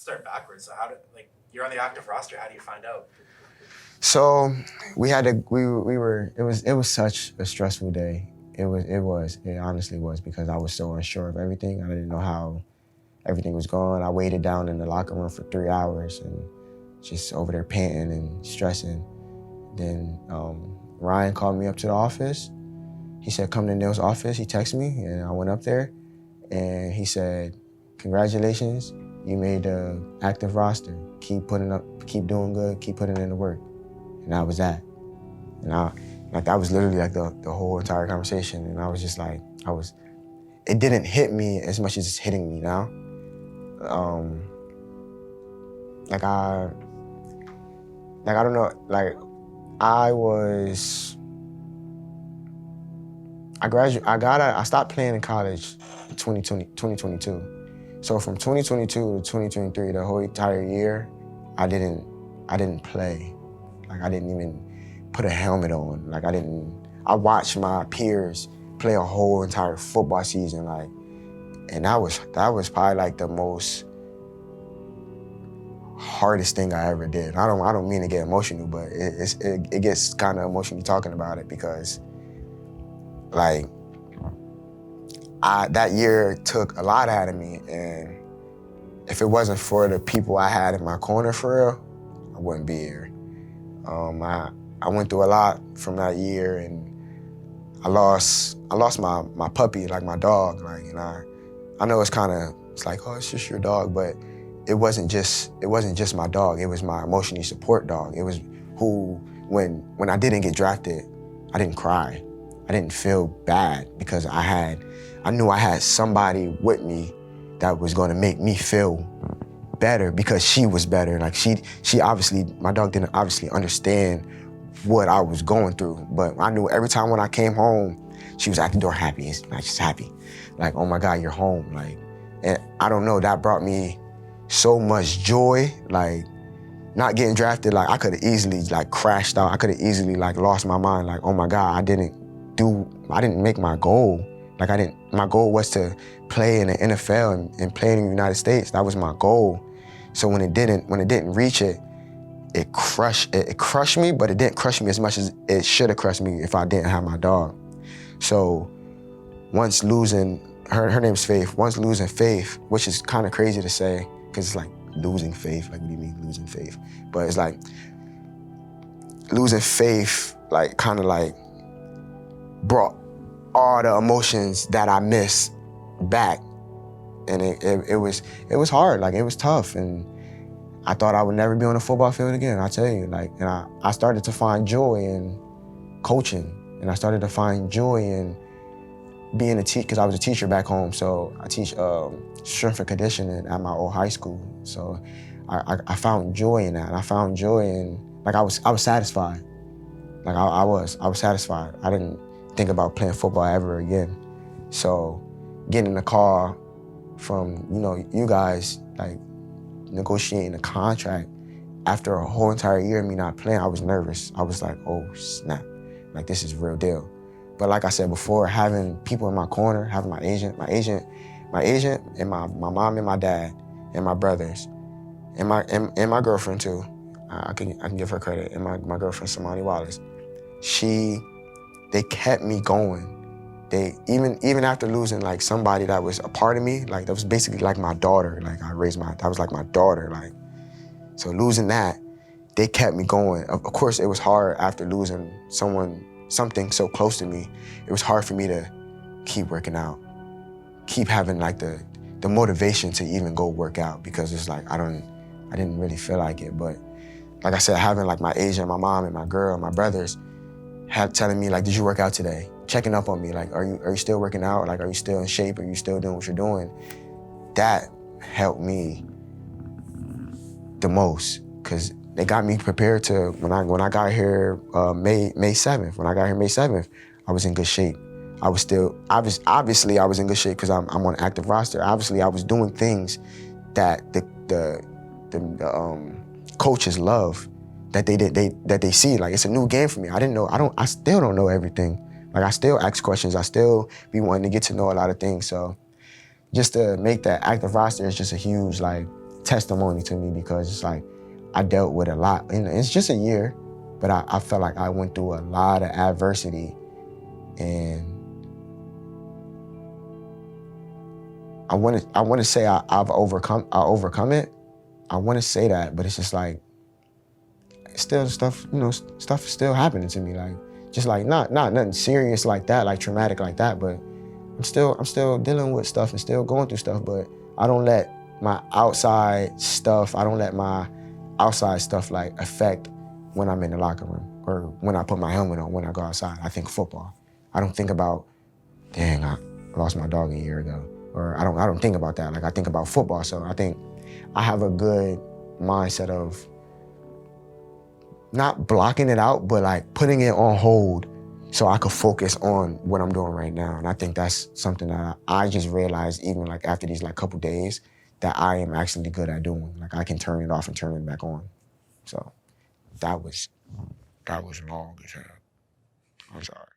start backwards. So how did, like, you're on the active roster, how do you find out? So we had to, we were, it was such a stressful day. It honestly was, because I was so unsure of everything. I didn't know how everything was going. I waited down in the locker room for 3 hours and just over there panting and stressing. Then Ryan called me up to the office. He said, come to Neil's office. He texted me, and I went up there, and he said, congratulations, you made the active roster. Keep doing good, keep putting in the work. And that was that. And that was literally like the whole entire conversation. And I was just like, it didn't hit me as much as it's hitting me now. I don't know, I stopped playing in college in 2022. So from 2022 to 2023, the whole entire year, I didn't play. Like, I didn't even put a helmet on. Like, I watched my peers play a whole entire football season, like, and that was probably like the most hardest thing I ever did. I don't mean to get emotional, but it gets kind of emotional talking about it, because like that year took a lot out of me, and if it wasn't for the people I had in my corner for real, I wouldn't be here. I went through a lot from that year, and I lost my puppy, like my dog, like, and I know it's like, oh, it's just your dog, but it wasn't just my dog. It was my emotionally support dog. It was who, when I didn't get drafted, I didn't cry. I didn't feel bad, because I knew I had somebody with me that was going to make me feel better, because she was better. Like, she obviously, my dog didn't obviously understand what I was going through, but I knew every time when I came home, she was at the door happy, like, just happy. Like, oh my God, you're home. Like, and I don't know, that brought me so much joy. Like, not getting drafted, like, I could have easily like crashed out. I could have easily like lost my mind. Like, oh my God, I didn't make my goal. Like, my goal was to play in the NFL and play in the United States. That was my goal. So when it didn't reach it, it crushed me, but it didn't crush me as much as it should have crushed me if I didn't have my dog. So once losing, her name's Faith, once losing Faith, which is kind of crazy to say, because it's like losing faith, like, what do you mean losing faith? But it's like losing faith, like, kind of like brought all the emotions that I missed back. And it was hard, like, it was tough. And I thought I would never be on a football field again, I tell you. Like, and I started to find joy in coaching, and I started to find joy in being a teacher, because I was a teacher back home. So I teach strength and conditioning at my old high school. So I found joy in that. And I found joy in, like, I was satisfied. Like, I was satisfied. I didn't think about playing football ever again. So getting in the car from, you guys, like, negotiating a contract after a whole entire year of me not playing, I was nervous. I was like, oh snap, like, this is real deal. But like I said before, having people in my corner, having my agent, and my mom and my dad and my brothers and my girlfriend too. I can give her credit. And my girlfriend, Samani Wallace, they kept me going. They even after losing like somebody that was a part of me, like, that was basically like my daughter. Like, that was like my daughter. Like, so losing that, they kept me going. Of course, it was hard after losing something so close to me. It was hard for me to keep working out, keep having like the motivation to even go work out, because it's like I didn't really feel like it. But like I said, having like my agent, my mom, and my girl, my brothers, telling me like, did you work out today? Checking up on me, like, are you still working out? Like, are you still in shape? Are you still doing what you're doing? That helped me the most, because they got me prepared to, when I got here May 7th. When I got here May 7th, I was in good shape. I was still, obviously I was in good shape because I'm on an active roster. Obviously I was doing things that the coaches love, that they see. Like, it's a new game for me. I still don't know everything. Like, I still ask questions. I still be wanting to get to know a lot of things. So just to make that active roster is just a huge, like, testimony to me because it's like I dealt with a lot. And it's just a year, but I felt like I went through a lot of adversity, and I want to say I've overcome it. I want to say that, but it's just like still stuff, stuff is still happening to me. Like just like not nothing serious like that, like traumatic like that, but I'm still dealing with stuff and still going through stuff. But I don't let my outside stuff like affect when I'm in the locker room or when I put my helmet on when I go outside. I think football. I don't think about, dang, I lost my dog a year ago. Or I don't think about that. Like I think about football. So I think I have a good mindset of not blocking it out, but like putting it on hold so I could focus on what I'm doing right now. And I think that's something that I just realized even like after these like couple days that I am actually good at doing. Like I can turn it off and turn it back on. So that was long as hell. I'm sorry.